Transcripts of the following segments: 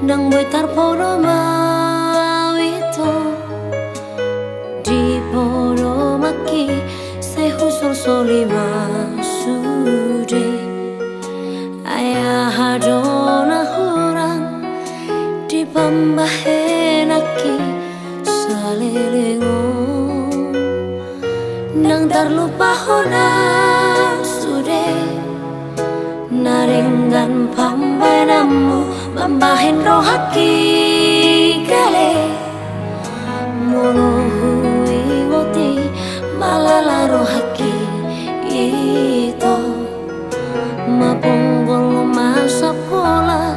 nang buitar poro mawito di poro maki se husol solima sude ayah hadona hurang di pambahenaki salelengo nang terlupa hona sude naringgan pambainamu mambahin rohaki kale monohui woti malala rohaki ito maponggol masa pola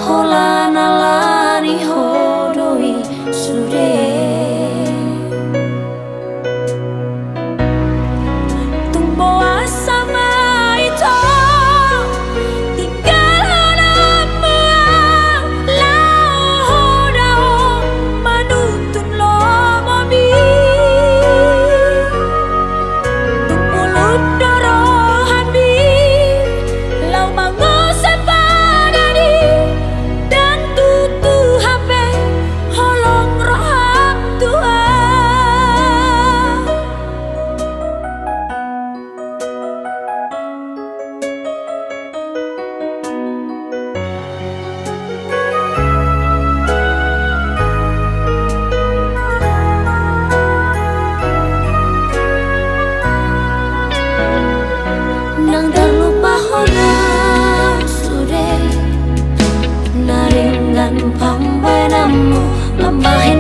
hola nalani hodoi sude tumbo asama ito nang terlupa hona sude naringgan pambainamu lambahin